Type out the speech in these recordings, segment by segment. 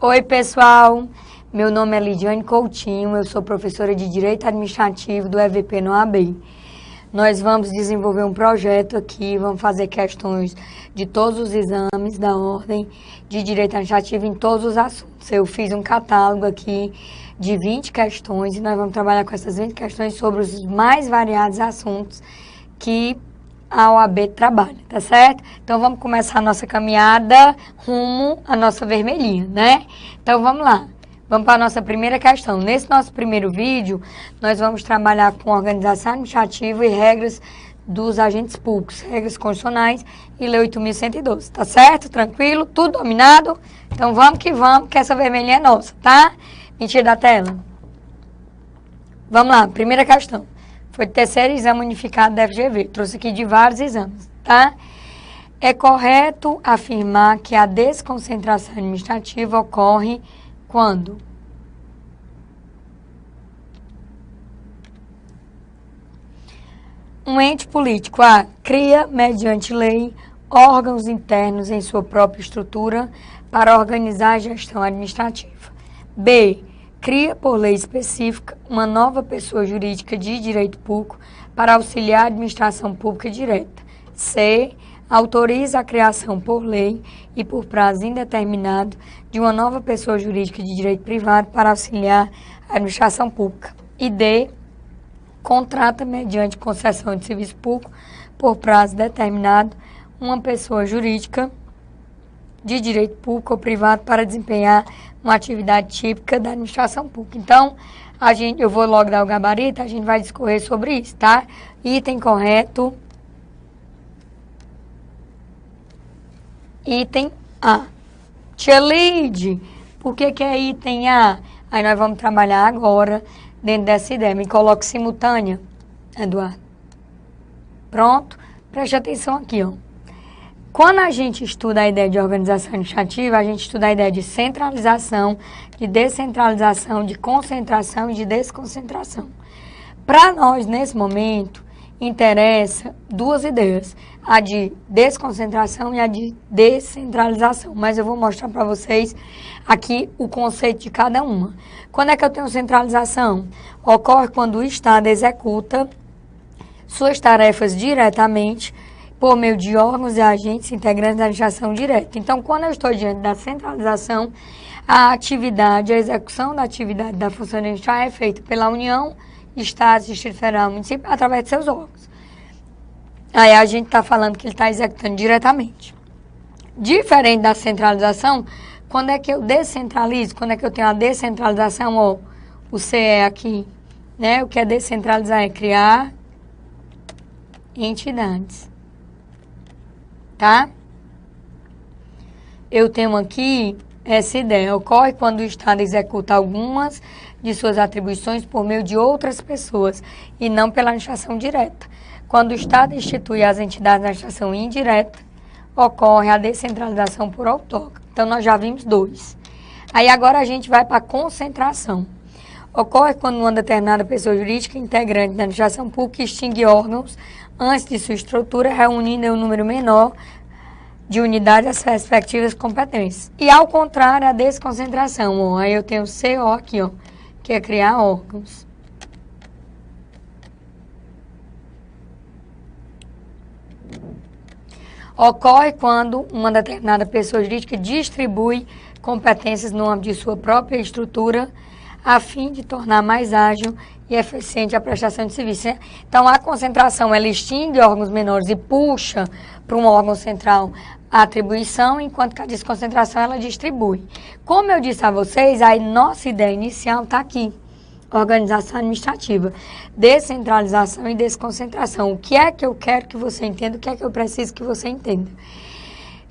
Oi, pessoal. Meu nome é Lidiane Coutinho, eu sou professora de Direito Administrativo do EVP no AB. Nós vamos desenvolver um projeto aqui, vamos fazer questões de todos os exames da ordem de Direito Administrativo em todos os assuntos. Eu fiz um catálogo aqui de 20 questões e nós vamos trabalhar com essas 20 questões sobre os mais variados assuntos que a OAB trabalha, tá certo? Então, vamos começar a nossa caminhada rumo à nossa vermelhinha, né? Então, vamos lá. Vamos para a nossa primeira questão. Nesse nosso primeiro vídeo, nós vamos trabalhar com organização administrativa e regras dos agentes públicos, regras constitucionais e Lei 8.112, tá certo? Tranquilo? Tudo dominado? Então, vamos, que essa vermelhinha é nossa, tá? Mentira da tela. Vamos lá, primeira questão. Foi o terceiro exame unificado da FGV. Trouxe aqui de vários exames, tá? É correto afirmar que a desconcentração administrativa ocorre quando? Um ente político A. Cria, mediante lei, órgãos internos em sua própria estrutura para organizar a gestão administrativa. B. Cria, por lei específica, uma nova pessoa jurídica de direito público para auxiliar a administração pública direta. C. Autoriza a criação por lei e por prazo indeterminado de uma nova pessoa jurídica de direito privado para auxiliar a administração pública. E D. Contrata, mediante concessão de serviço público, por prazo determinado, uma pessoa jurídica de direito público ou privado para desempenhar uma atividade típica da administração pública. Então, eu vou logo dar o gabarito, a gente vai discorrer sobre isso, tá? Item correto. Item A. Tia Lide, por que é item A? Aí nós vamos trabalhar agora dentro dessa ideia. Me coloque simultânea, Eduardo. Pronto? Preste atenção aqui, ó. Quando a gente estuda a ideia de organização administrativa, a gente estuda a ideia de centralização, de descentralização, de concentração e de desconcentração. Para nós, nesse momento, interessa duas ideias, a de desconcentração e a de descentralização. Mas eu vou mostrar para vocês aqui o conceito de cada uma. Quando é que eu tenho centralização? Ocorre quando o Estado executa suas tarefas diretamente por meio de órgãos e agentes integrantes da administração direta. Então, quando eu estou diante da centralização, a atividade, a execução da atividade da função administrativa é feita pela União, Estado, Distrito Federal, município, através de seus órgãos. Aí a gente está falando que ele está executando diretamente. Diferente da centralização, quando é que eu descentralizo? Quando é que eu tenho a descentralização? Ó, o CE aqui, né? O que é descentralizar é criar entidades. Tá? Eu tenho aqui essa ideia. Ocorre quando o Estado executa algumas de suas atribuições por meio de outras pessoas e não pela administração direta. Quando o Estado institui as entidades da administração indireta, ocorre a descentralização por outorga. Então, nós já vimos dois. Aí, agora a gente vai para a concentração. Ocorre quando uma determinada pessoa jurídica integrante da administração pública extingue órgãos antes de sua estrutura, reunindo em um número menor de unidades as respectivas competências. E, ao contrário, a desconcentração. Ó, aí eu tenho o CO aqui, ó, que é criar órgãos. Ocorre quando uma determinada pessoa jurídica distribui competências no âmbito de sua própria estrutura, a fim de tornar mais ágil e eficiente a prestação de serviço. Então, a concentração, ela extingue órgãos menores e puxa para um órgão central a atribuição, enquanto que a desconcentração, ela distribui. Como eu disse a vocês, a nossa ideia inicial está aqui. Organização administrativa, descentralização e desconcentração. O que é que eu quero que você entenda, o que é que eu preciso que você entenda?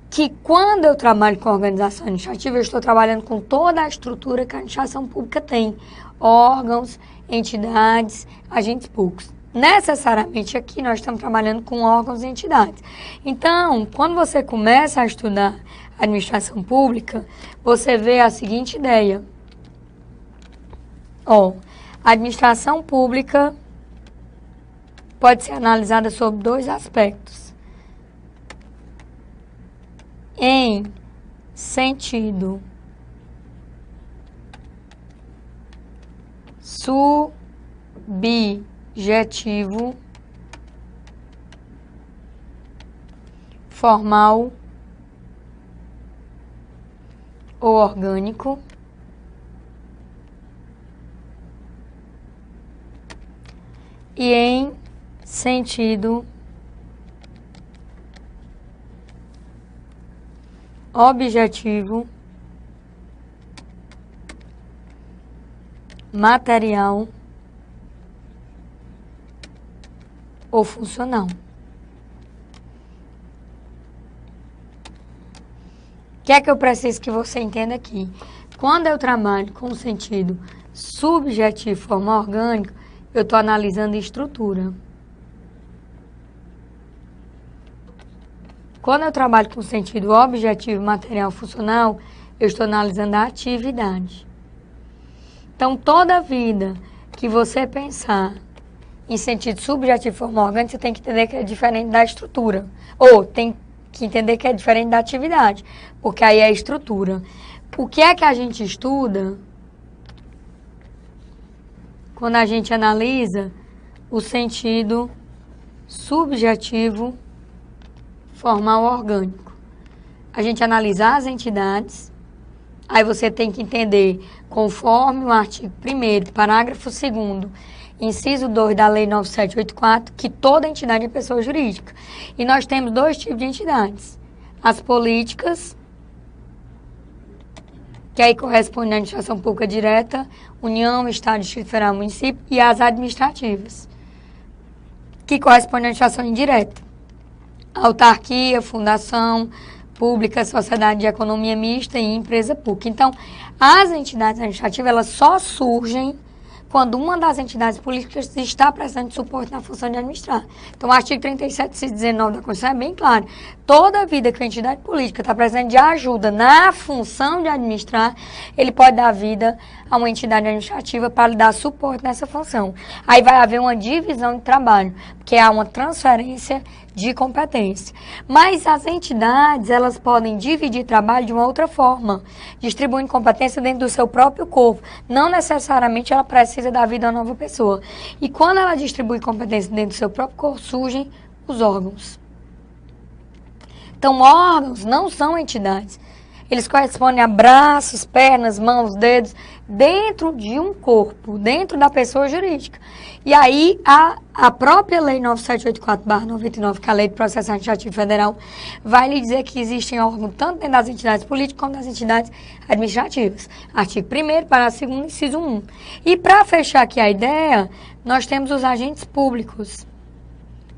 Que quando eu trabalho com organização administrativa, eu estou trabalhando com toda a estrutura que a administração pública tem. Órgãos, entidades, agentes públicos. Necessariamente aqui nós estamos trabalhando com órgãos e entidades. Então, quando você começa a estudar administração pública, você vê a seguinte ideia. Ó, a administração pública pode ser analisada sob dois aspectos. Em sentido subjetivo, formal ou orgânico, e em sentido objetivo, material ou funcional. O que é que eu preciso que você entenda aqui? Quando eu trabalho com o sentido subjetivo, formal, orgânico, eu estou analisando estrutura. Quando eu trabalho com o sentido objetivo, material, funcional, eu estou analisando a atividade. Então, toda vida que você pensar em sentido subjetivo, formal, orgânico, você tem que entender que é diferente da estrutura. Ou tem que entender que é diferente da atividade, porque aí é a estrutura. O que é que a gente estuda quando a gente analisa o sentido subjetivo, formal, orgânico? A gente analisa as entidades, aí você tem que entender, conforme o artigo 1º, parágrafo 2º, inciso 2 da Lei 9784, que toda entidade é pessoa jurídica. E nós temos dois tipos de entidades. As políticas, que aí corresponde à administração pública direta, União, Estado, Distrito Federal, Município, e as administrativas, que corresponde à administração indireta. Autarquia, fundação pública, sociedade de economia mista e empresa pública. Então, as entidades administrativas, elas só surgem quando uma das entidades políticas está prestando suporte na função de administrar. Então, o artigo 37, inciso 19 da Constituição é bem claro. Toda vida que a entidade política está prestando de ajuda na função de administrar, ele pode dar vida a uma entidade administrativa para lhe dar suporte nessa função. Aí vai haver uma divisão de trabalho, porque há uma transferência de competência. Mas as entidades, elas podem dividir trabalho de uma outra forma, distribuindo competência dentro do seu próprio corpo. Não necessariamente ela precisa dar vida a uma nova pessoa. E quando ela distribui competência dentro do seu próprio corpo, surgem os órgãos. Então, órgãos não são entidades. Eles correspondem a braços, pernas, mãos, dedos, dentro de um corpo, dentro da pessoa jurídica. E aí, a própria Lei 9784/99, que é a Lei de Processo Administrativo Federal, vai lhe dizer que existem órgãos tanto dentro das entidades políticas como das entidades administrativas. Artigo 1º, parágrafo 2º, inciso 1. E para fechar aqui a ideia, nós temos os agentes públicos,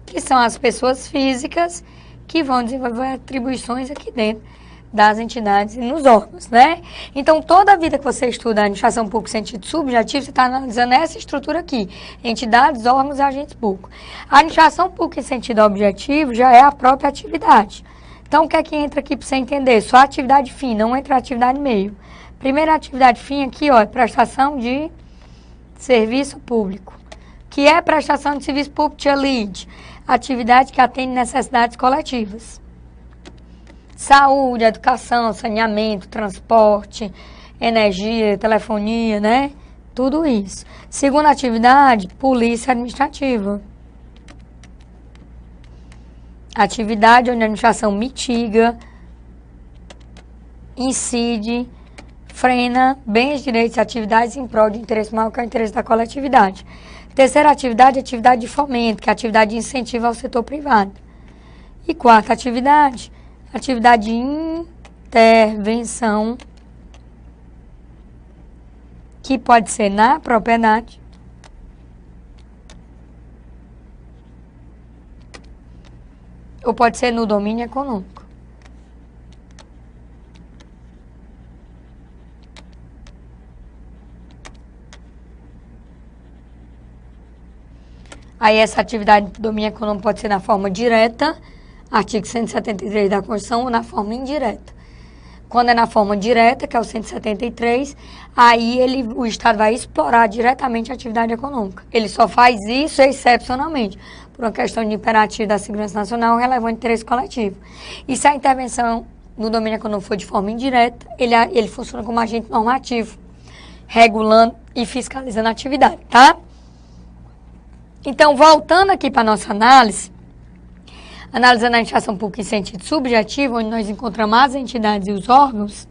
que são as pessoas físicas que vão desenvolver atribuições aqui dentro das entidades e nos órgãos, né? Então, toda a vida que você estuda a administração pública em sentido subjetivo, você está analisando essa estrutura aqui, entidades, órgãos e agentes públicos. A administração pública em sentido objetivo já é a própria atividade. Então, o que é que entra aqui para você entender? Só a atividade fim, não entra a atividade meio. Primeira atividade fim aqui, ó, é prestação de serviço público. Que é prestação de serviço público de lead, atividade que atende necessidades coletivas. Saúde, educação, saneamento, transporte, energia, telefonia, né? Tudo isso. Segunda atividade, polícia administrativa. Atividade onde a administração mitiga, incide, frena bens, direitos e atividades em prol de interesse maior que é o interesse da coletividade. Terceira atividade, atividade de fomento, que é a atividade de incentivo ao setor privado. E quarta atividade, atividade de intervenção, que pode ser na propriedade, ou pode ser no domínio econômico. Aí essa atividade do domínio econômico pode ser na forma direta, artigo 173 da Constituição, ou na forma indireta. Quando é na forma direta, que é o 173, aí o Estado vai explorar diretamente a atividade econômica. Ele só faz isso excepcionalmente, por uma questão de imperativo da segurança nacional relevante de interesse coletivo. E se a intervenção no domínio econômico for de forma indireta, ele funciona como agente normativo, regulando e fiscalizando a atividade, tá? Então, voltando aqui para a nossa análise, analisando a administração pública em sentido subjetivo, onde nós encontramos as entidades e os órgãos,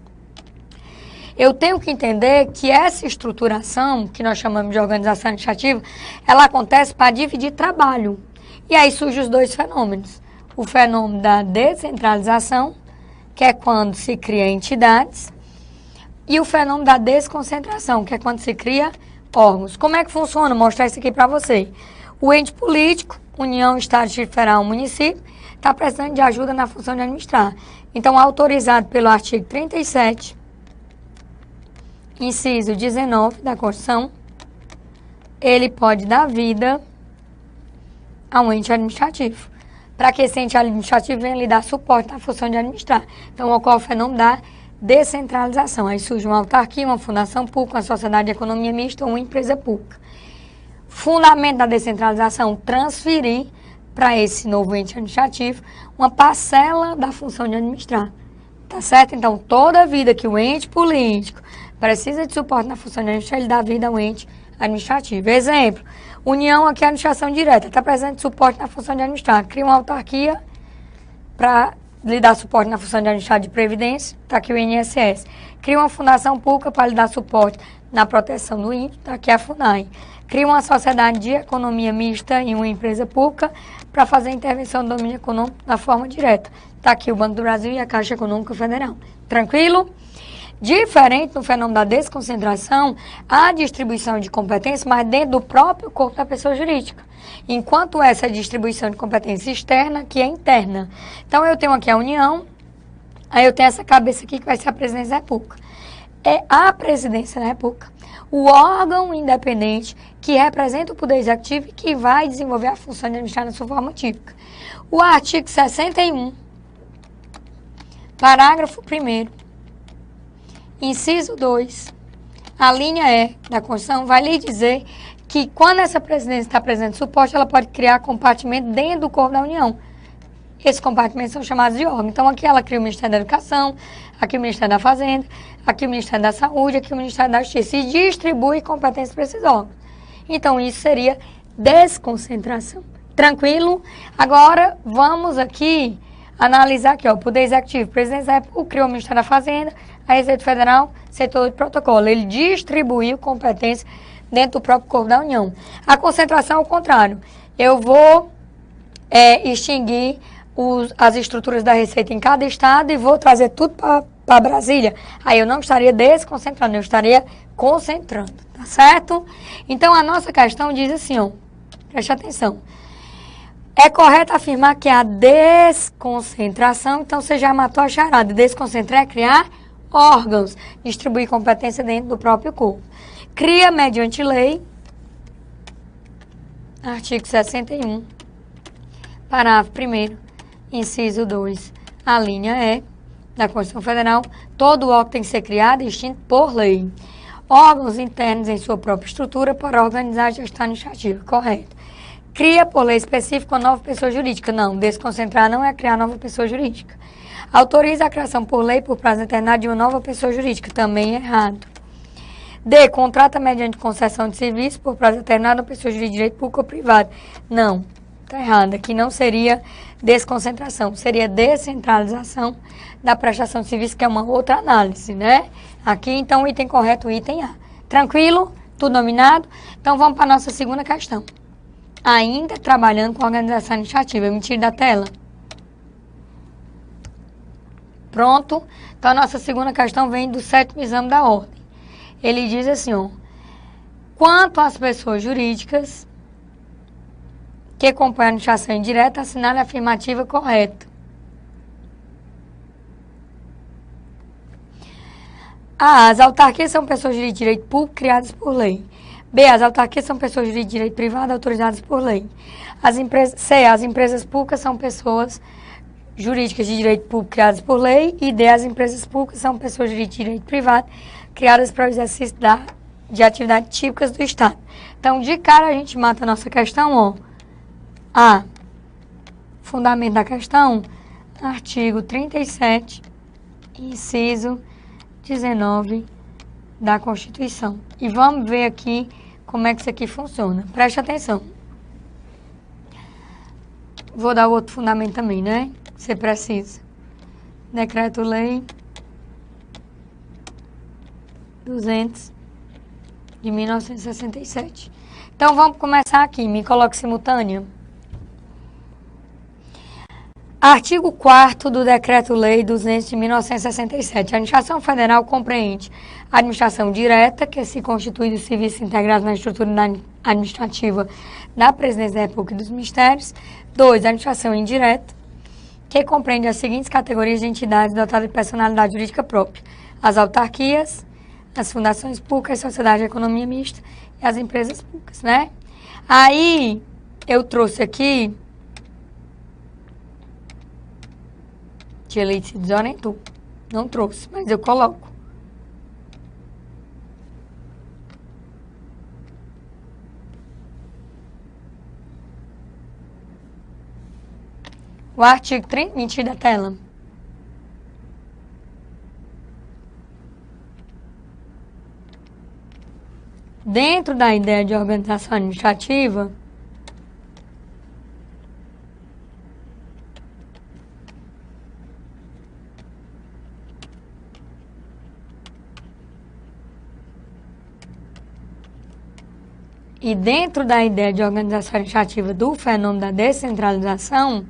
eu tenho que entender que essa estruturação, que nós chamamos de organização administrativa, ela acontece para dividir trabalho. E aí surgem os dois fenômenos. O fenômeno da descentralização, que é quando se cria entidades, e o fenômeno da desconcentração, que é quando se cria órgãos. Como é que funciona? Vou mostrar isso aqui para você. O ente político, União, Estado, Distrito Federal, Município, está precisando de ajuda na função de administrar. Então, autorizado pelo artigo 37, inciso 19 da Constituição, ele pode dar vida a um ente administrativo, para que esse ente administrativo venha lhe dar suporte na função de administrar. Então, ocorre o fenômeno da descentralização. Aí surge uma autarquia, uma fundação pública, uma sociedade de economia mista ou uma empresa pública. Fundamento da descentralização, transferir para esse novo ente administrativo uma parcela da função de administrar. Tá certo? Então, toda vida que o ente político precisa de suporte na função de administrar, ele dá vida ao ente administrativo. Exemplo, União aqui é a administração direta, está precisando de suporte na função de administrar. Cria uma autarquia para lhe dar suporte na função de administrar de previdência, está aqui o INSS. Cria uma fundação pública para lhe dar suporte na proteção do índio, está aqui a FUNAI. Cria uma sociedade de economia mista em uma empresa pública para fazer intervenção do domínio econômico na forma direta. Está aqui o Banco do Brasil e a Caixa Econômica Federal. Tranquilo? Diferente no fenômeno da desconcentração, há distribuição de competências, mas dentro do próprio corpo da pessoa jurídica. Enquanto essa distribuição de competência externa, que é interna. Então, eu tenho aqui a União, aí eu tenho essa cabeça aqui que vai ser a Presidência da República. É a Presidência da República, o órgão independente que representa o Poder Executivo e que vai desenvolver a função de administrar na sua forma típica. O artigo 61, parágrafo 1º, inciso 2, a linha E da Constituição vai lhe dizer que quando essa presidência está presente suporte, ela pode criar compartimento dentro do corpo da União. Esses compartimentos são chamados de órgão. Então, aqui ela cria o Ministério da Educação, aqui o Ministério da Fazenda, aqui o Ministério da Saúde, aqui o Ministério da Justiça, e distribui competências para esses órgãos. Então, isso seria desconcentração. Tranquilo? Agora, vamos aqui analisar aqui, ó, o Poder Executivo, Presidente da República, criou o Ministério da Fazenda, a Receita Federal, setor de protocolo. Ele distribuiu competências dentro do próprio corpo da União. A concentração é o contrário. Eu vou extinguir as estruturas da Receita em cada estado e vou trazer tudo para Brasília. Aí eu não estaria desconcentrando, eu estaria concentrando, tá certo? Então, a nossa questão diz assim, ó, preste atenção. É correto afirmar que a desconcentração, então você já matou a charada. Desconcentrar é criar órgãos, distribuir competência dentro do próprio corpo. Cria mediante lei, artigo 61, parágrafo 1º, inciso 2, a linha E da Constituição Federal, todo órgão tem que ser criado e extinto por lei. Órgãos internos em sua própria estrutura para organizar a gestão administrativa, correto. Cria por lei específica uma nova pessoa jurídica. Não, desconcentrar não é criar nova pessoa jurídica. Autoriza a criação por lei por prazo determinado de uma nova pessoa jurídica. Também é errado. D. Contrata mediante concessão de serviço por prazo determinado uma pessoa jurídica de direito público ou privado. Não, está errado. Aqui não seria desconcentração, seria descentralização da prestação de serviço, que é uma outra análise, né? Aqui, então, o item correto, o item A. Tranquilo? Tudo dominado? Então, vamos para a nossa segunda questão. Ainda trabalhando com organização administrativa. Me tire da tela. Pronto. Então, a nossa segunda questão vem do 7º exame da ordem. Ele diz assim, ó. Quanto às pessoas jurídicas que compõem a administração indireta, assinale a afirmativa correta. A. As autarquias são pessoas jurídicas de direito público criadas por lei. B. As autarquias são pessoas jurídicas de direito privado autorizadas por lei. C. As empresas públicas são pessoas jurídicas de direito público criadas por lei. E D. As empresas públicas são pessoas jurídicas de direito privado criadas para o exercício de atividades típicas do Estado. Então, de cara, a gente mata a nossa questão, ó. A. Fundamento da questão, artigo 37, inciso 19 da Constituição. E vamos ver aqui como é que isso aqui funciona. Preste atenção. Vou dar outro fundamento também, né? Você precisa. Decreto-Lei 200 de 1967. Então, vamos começar aqui. Me coloque simultânea. Artigo 4º do Decreto-Lei 200 de 1967. A administração federal compreende a administração direta, que se constitui dos serviços integrados na estrutura administrativa da Presidência da República e dos Ministérios. 2. A administração indireta, que compreende as seguintes categorias de entidades dotadas de personalidade jurídica própria: as autarquias, as fundações públicas, a sociedade de economia mista e as empresas públicas, né? Aí, eu trouxe aqui... Tia Leite se desorientou. Não trouxe, mas eu coloco. O artigo 30... Mentira da tela. Dentro da ideia de organização administrativa, e dentro da ideia de organização administrativa do fenômeno da descentralização,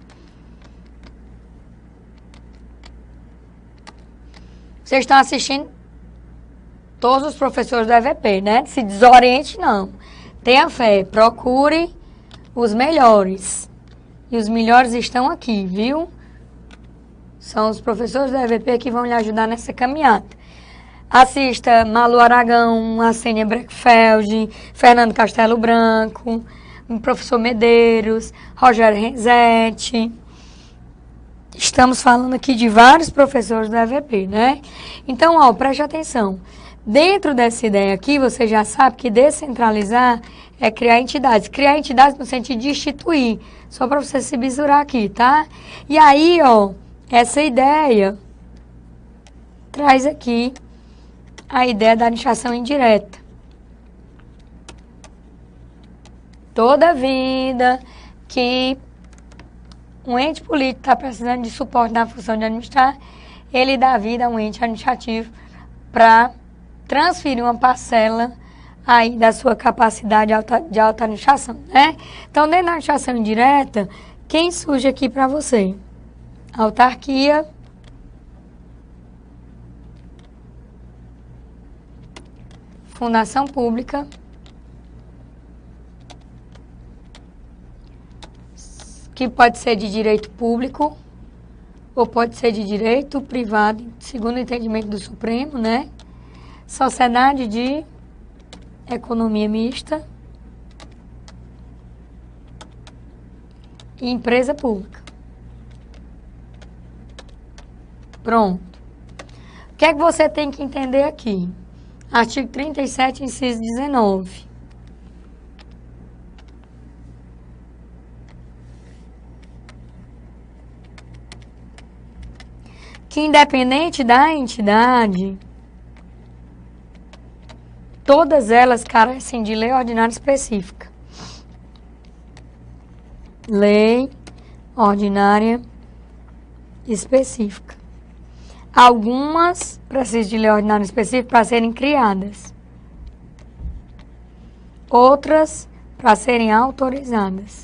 vocês estão assistindo todos os professores do EVP, né? Se desoriente, não. Tenha fé, procure os melhores. E os melhores estão aqui, viu? São os professores do EVP que vão lhe ajudar nessa caminhada. Assista Malu Aragão, Arsênia Breckfeld, Fernando Castelo Branco, o professor Medeiros, Rogério Renzetti. Estamos falando aqui de vários professores do EVP, né? Então, ó, preste atenção. Dentro dessa ideia aqui, você já sabe que descentralizar é criar entidades. Criar entidades no sentido de instituir. Só para você se bisurar aqui, tá? E aí, ó, essa ideia traz aqui a ideia da administração indireta. Toda vida que um ente político está precisando de suporte na função de administrar, ele dá vida a um ente administrativo para transferir uma parcela aí da sua capacidade de auto-administração, né? Então, dentro da administração indireta, quem surge aqui para você? Autarquia, fundação pública, que pode ser de direito público ou pode ser de direito privado, segundo o entendimento do Supremo, né? Sociedade de economia mista e empresa pública. Pronto. O que é que você tem que entender aqui? Artigo 37, inciso 19. Que independente da entidade, todas elas carecem de lei ordinária específica. Lei ordinária específica. Algumas precisam de lei ordinária específica para serem criadas. Outras para serem autorizadas.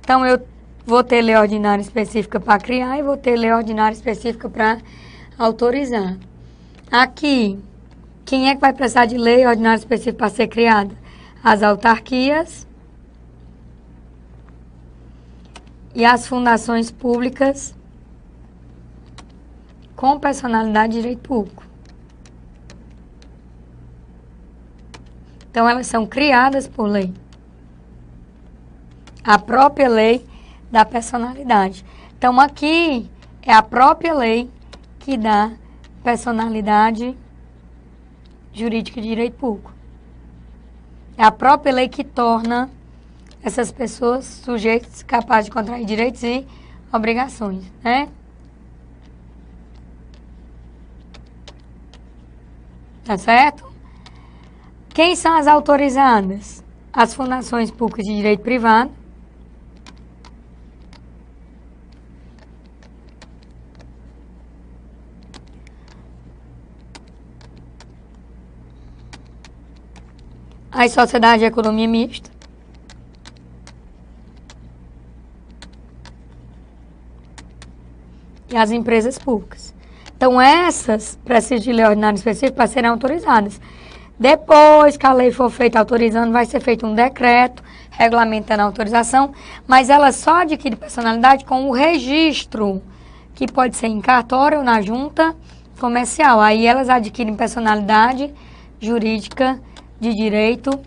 Então, eu vou ter lei ordinária específica para criar e vou ter lei ordinária específica para autorizar. Aqui, quem é que vai precisar de lei ordinária específica para ser criada? As autarquias e as fundações públicas com personalidade de direito público. Então, elas são criadas por lei. A própria lei da personalidade. Então, aqui é a própria lei que dá personalidade jurídica de direito público. É a própria lei que torna essas pessoas sujeitos capazes de contrair direitos e obrigações, né? Tá certo? Quem são as autorizadas? As fundações públicas de direito privado, as sociedades de economia mista, e as empresas públicas. Então, essas precisam de lei ordinária específica para serem autorizadas. Depois que a lei for feita autorizando, vai ser feito um decreto regulamentando a autorização, mas ela só adquire personalidade com o registro, que pode ser em cartório ou na junta comercial. Aí elas adquirem personalidade jurídica de direito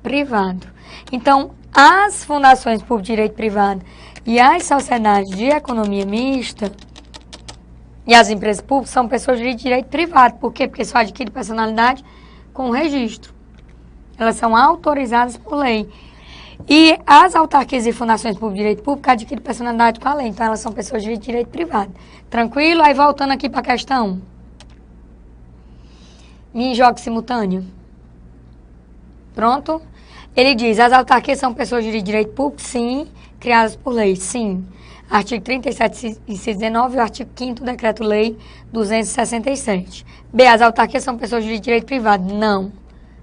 privado. Então, as fundações públicas de direito privado e as sociedades de economia mista e as empresas públicas são pessoas de direito privado. Por quê? Porque só adquirem personalidade com registro. Elas são autorizadas por lei. E as autarquias e fundações públicas de direito público adquirem personalidade com a lei. Então, elas são pessoas de direito privado. Tranquilo? Aí, voltando aqui para a questão. Me jogue simultâneo. Pronto? Ele diz, as autarquias são pessoas de direito público? Sim. Criadas por lei? Sim. Artigo 37, inciso 19 e o artigo 5º do Decreto-Lei 267. B. As autarquias são pessoas de direito privado? Não.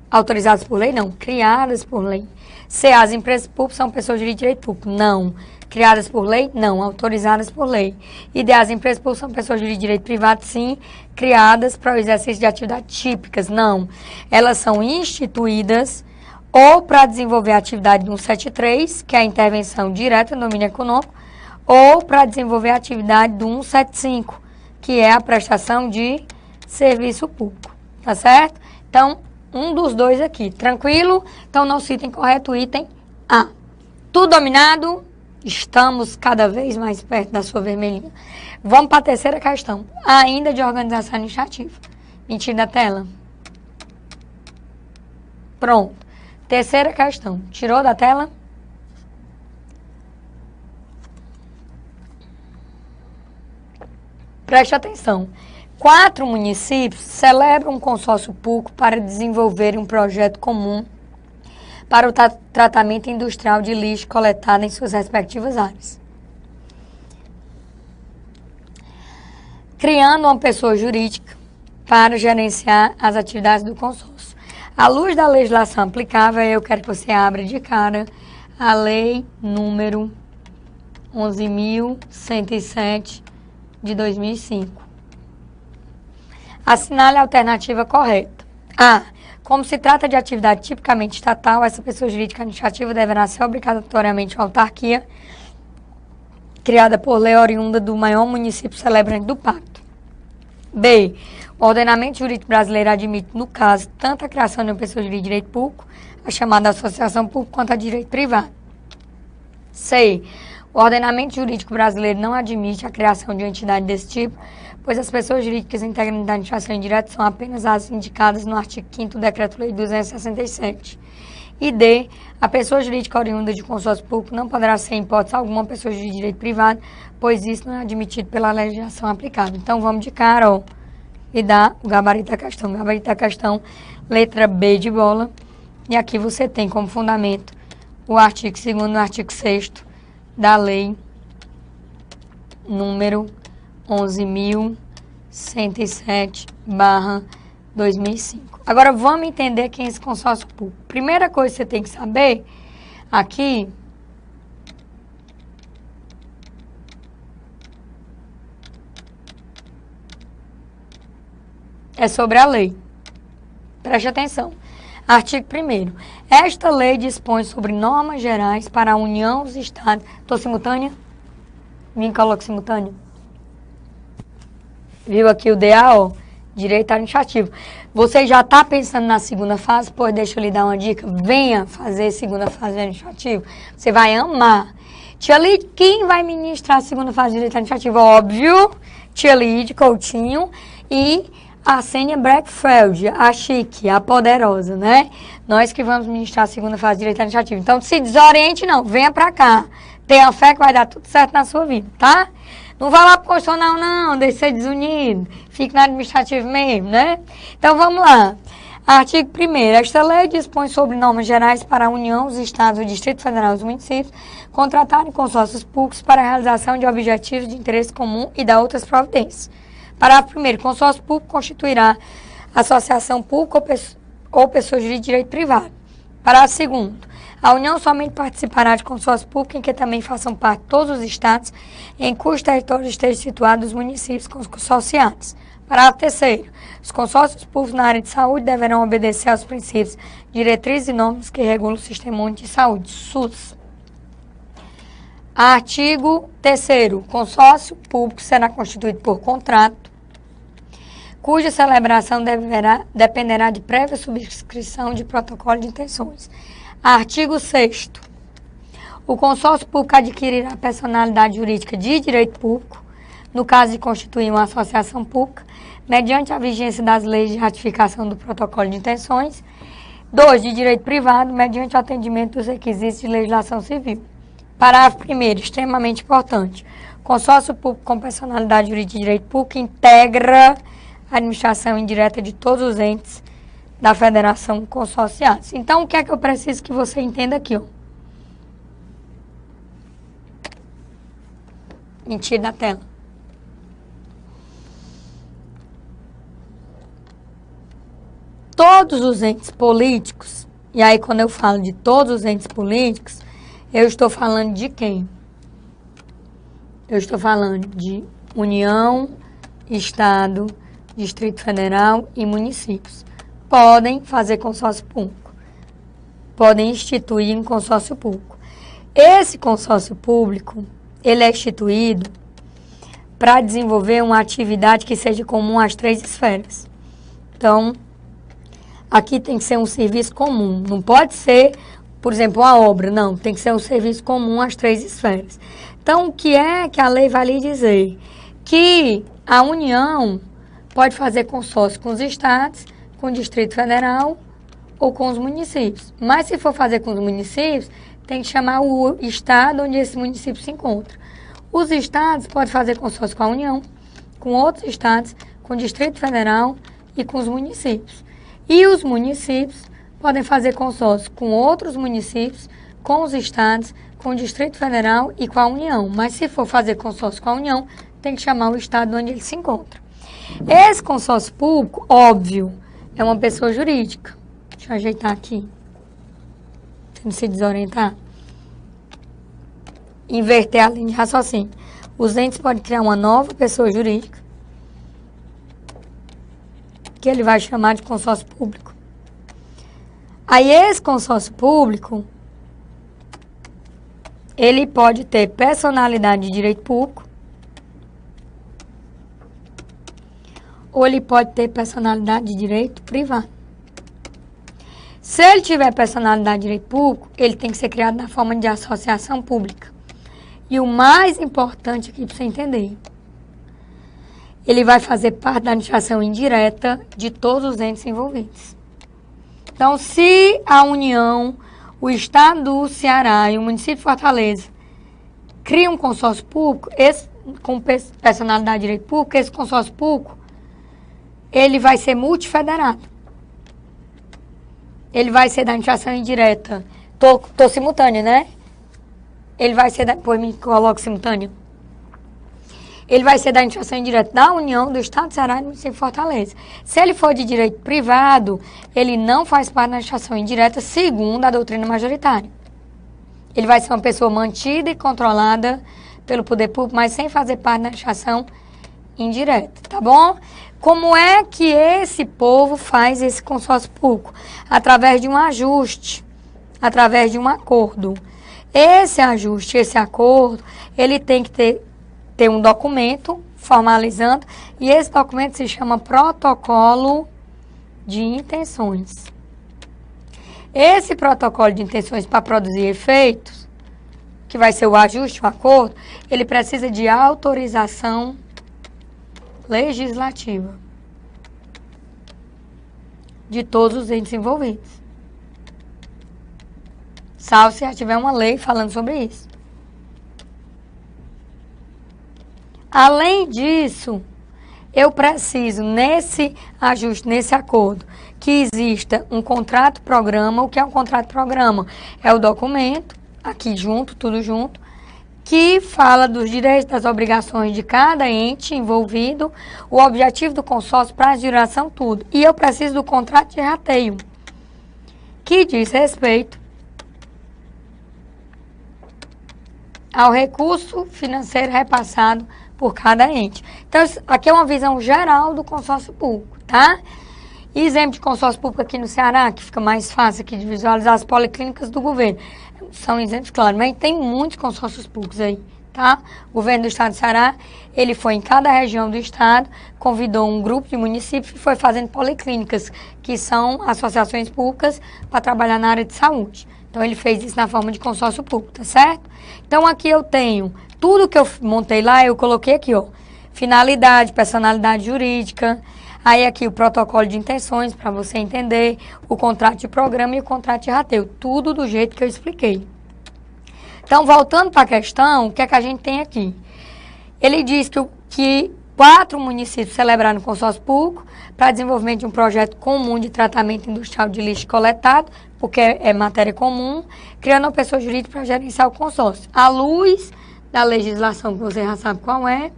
Autorizadas por lei? Não. Criadas por lei. C. As empresas públicas são pessoas de direito público? Não. Criadas por lei? Não. Autorizadas por lei. E D. As empresas públicas são pessoas de direito privado? Sim. Criadas para o exercício de atividades típicas? Não. Elas são instituídas ou para desenvolver a atividade do 173, que é a intervenção direta no domínio econômico, ou para desenvolver a atividade do 175, que é a prestação de serviço público. Tá certo? Então, um dos dois aqui. Tranquilo? Então, nosso item correto, o item A. Tudo dominado? Estamos cada vez mais perto da sua vermelhinha. Vamos para a terceira questão. Ainda de organização administrativa. Mentira da tela. Pronto. Terceira questão. Tirou da tela? Preste atenção. 4 municípios celebram um consórcio público para desenvolver um projeto comum para o tratamento industrial de lixo coletado em suas respectivas áreas, criando uma pessoa jurídica para gerenciar as atividades do consórcio. À luz da legislação aplicável, eu quero que você abra de cara a lei número 11.107 de 2005. Assinale a alternativa correta. A. Como se trata de atividade tipicamente estatal, essa pessoa jurídica administrativa deverá ser obrigatoriamente uma autarquia criada por lei oriunda do maior município celebrante do pacto. B. O ordenamento jurídico brasileiro admite, no caso, tanto a criação de uma pessoa de direito público, a chamada associação pública, quanto a direito privado. C. O ordenamento jurídico brasileiro não admite a criação de uma entidade desse tipo, pois as pessoas jurídicas integrantes da administração indireta são apenas as indicadas no artigo 5º do Decreto-Lei 267. E D. A pessoa jurídica oriunda de consórcio público não poderá ser, em hipótese alguma, pessoa de direito privado, pois isso não é admitido pela legislação aplicável. Então, vamos de cara, ó, e dar o gabarito da questão. O gabarito da questão, letra B de bola. E aqui você tem como fundamento o artigo 2º e o artigo 6º da lei número 11.107/2005. Agora, vamos entender quem é esse consórcio público. Primeira coisa que você tem que saber aqui é sobre a lei. Preste atenção. Artigo 1º. Esta lei dispõe sobre normas gerais para a União, os Estados... Estou simultânea? Me coloco simultânea. Viu aqui o DA, ó? Direito administrativo. Você já está pensando na segunda fase? Pois deixa eu lhe dar uma dica. Venha fazer segunda fase administrativa. Você vai amar. Tia Lid, quem vai ministrar a segunda fase de direito administrativo? Óbvio. Tia Lid, Coutinho e a Sênia Breckfeld, a chique, a poderosa, né? Nós que vamos ministrar a segunda fase de direito administrativo. Então, se desoriente não, venha pra cá. Tenha fé que vai dar tudo certo na sua vida, tá? Não vá lá pro constitucional, não, deixe ser desunido. Fique na administrativa mesmo, né? Então, vamos lá. Artigo 1º. Esta lei dispõe sobre normas gerais para a União, os Estados, o Distrito Federal e os municípios contratarem consórcios públicos para a realização de objetivos de interesse comum e da outras providências. Parágrafo 1º. Consórcio público constituirá associação pública ou pessoa jurídica de direito privado. Parágrafo 2º. A União somente participará de consórcio público em que também façam parte todos os estados em cujos territórios estejam situados os municípios consorciados. Parágrafo 3º. Os consórcios públicos na área de saúde deverão obedecer aos princípios, diretrizes e normas que regulam o Sistema Único de Saúde, SUS. Artigo 3º. Consórcio público será constituído por contrato, cuja celebração dependerá de prévia subscrição de protocolo de intenções. Artigo 6º. O consórcio público adquirirá personalidade jurídica de direito público, no caso de constituir uma associação pública, mediante a vigência das leis de ratificação do protocolo de intenções. 2. De direito privado, mediante o atendimento dos requisitos de legislação civil. Parágrafo 1º, extremamente importante. Consórcio público com personalidade jurídica de direito público integra a administração indireta de todos os entes da federação consorciados. Então, o que é que eu preciso que você entenda aqui, ó? Mentira da tela. Todos os entes políticos, e aí quando eu falo de todos os entes políticos, eu estou falando de quem? Eu estou falando de União, Estado, Distrito Federal e municípios. Podem fazer consórcio público. Podem instituir um consórcio público. Esse consórcio público, ele é instituído para desenvolver uma atividade que seja comum às 3 esferas. Então, aqui tem que ser um serviço comum. Não pode ser, por exemplo, uma obra. Não, tem que ser um serviço comum às 3 esferas. Então, o que é que a lei vai lhe dizer? Que a União pode fazer consórcio com os estados, com o Distrito Federal ou com os municípios. Mas se for fazer com os municípios, tem que chamar o estado onde esse município se encontra. Os estados podem fazer consórcio com a União, com outros estados, com o Distrito Federal e com os municípios. E os municípios podem fazer consórcio com outros municípios, com os estados, com o Distrito Federal e com a União. Mas se for fazer consórcio com a União, tem que chamar o estado onde ele se encontra. Esse consórcio público, óbvio, é uma pessoa jurídica. Deixa eu ajeitar aqui, para não se desorientar. Inverter a linha de raciocínio. Os entes podem criar uma nova pessoa jurídica, que ele vai chamar de consórcio público. Aí esse consórcio público, ele pode ter personalidade de direito público, ou ele pode ter personalidade de direito privado. Se ele tiver personalidade de direito público, ele tem que ser criado na forma de associação pública. E o mais importante aqui para você entender, ele vai fazer parte da administração indireta de todos os entes envolvidos. Então, se a União, o Estado do Ceará e o município de Fortaleza criam um consórcio público, com personalidade de direito público, esse consórcio público, ele vai ser multifederado. Ele vai ser da administração indireta. Tô simultânea, né? Ele vai ser depois me coloco simultâneo. Ele vai ser da administração indireta da União, do Estado do Ceará e do município de Fortaleza. Se ele for de direito privado, ele não faz parte da administração indireta segundo a doutrina majoritária. Ele vai ser uma pessoa mantida e controlada pelo poder público, mas sem fazer parte da administração indireta, tá bom? Como é que esse povo faz esse consórcio público? Através de um ajuste, através de um acordo. Esse ajuste, esse acordo, ele tem que ter um documento formalizando, e esse documento se chama protocolo de intenções. Esse protocolo de intenções, para produzir efeitos, que vai ser o ajuste, o acordo, ele precisa de autorização legislativa de todos os entes envolvidos. Salvo se já tiver uma lei falando sobre isso. Além disso, eu preciso, nesse ajuste, nesse acordo, que exista um contrato-programa. O que é um contrato-programa? É o documento, aqui junto, tudo junto, que fala dos direitos e das obrigações de cada ente envolvido, o objetivo do consórcio, prazo de duração, tudo. E eu preciso do contrato de rateio, que diz respeito ao recurso financeiro repassado por cada ente. Então, aqui é uma visão geral do consórcio público, tá? Exemplo de consórcio público aqui no Ceará, que fica mais fácil aqui de visualizar, as policlínicas do governo. São exemplos, claro, mas tem muitos consórcios públicos aí, tá? O governo do estado do Ceará, ele foi em cada região do estado, convidou um grupo de municípios e foi fazendo policlínicas, que são associações públicas para trabalhar na área de saúde. Então, ele fez isso na forma de consórcio público, tá certo? Então, aqui eu tenho tudo que eu montei lá, eu coloquei aqui, ó. Finalidade, personalidade jurídica. Aí aqui o protocolo de intenções, para você entender. O contrato de programa e o contrato de rateio. Tudo do jeito que eu expliquei. Então, voltando para a questão, o que é que a gente tem aqui? Ele diz que 4 municípios celebraram o consórcio público para desenvolvimento de um projeto comum de tratamento industrial de lixo coletado, porque é matéria comum, criando uma pessoa jurídica para gerenciar o consórcio. À luz da legislação, que você já sabe qual é,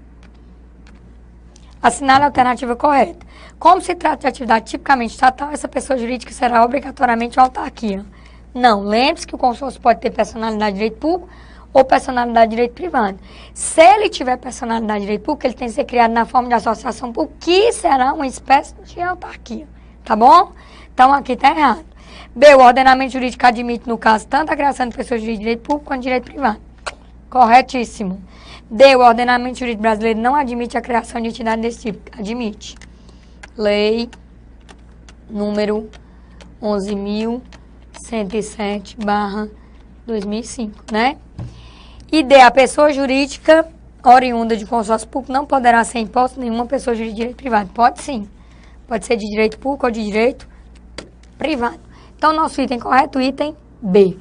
assinar a alternativa correta. Como se trata de atividade tipicamente estatal, essa pessoa jurídica será obrigatoriamente uma autarquia. Não, lembre-se que o consórcio pode ter personalidade de direito público ou personalidade de direito privado. Se ele tiver personalidade de direito público, ele tem que ser criado na forma de associação pública, que será uma espécie de autarquia, tá bom? Então, aqui está errado. B, o ordenamento jurídico admite, no caso, tanto a criação de pessoas de direito público quanto de direito privado. Corretíssimo. D, o ordenamento jurídico brasileiro não admite a criação de entidade desse tipo. Admite. Lei número 11.107/2005, né? E D, a pessoa jurídica oriunda de consórcio público não poderá ser, em hipótese nenhuma, pessoa jurídica de direito privado. Pode sim. Pode ser de direito público ou de direito privado. Então, nosso item correto, item B.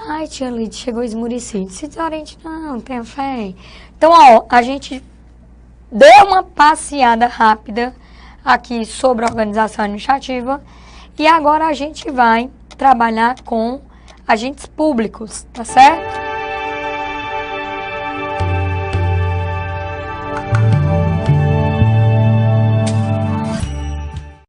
Ai, tia Lídia, chegou esmurecido. Se desoriente, não, tenha fé. Então, ó, a gente deu uma passeada rápida aqui sobre a organização administrativa e agora a gente vai trabalhar com agentes públicos, tá certo?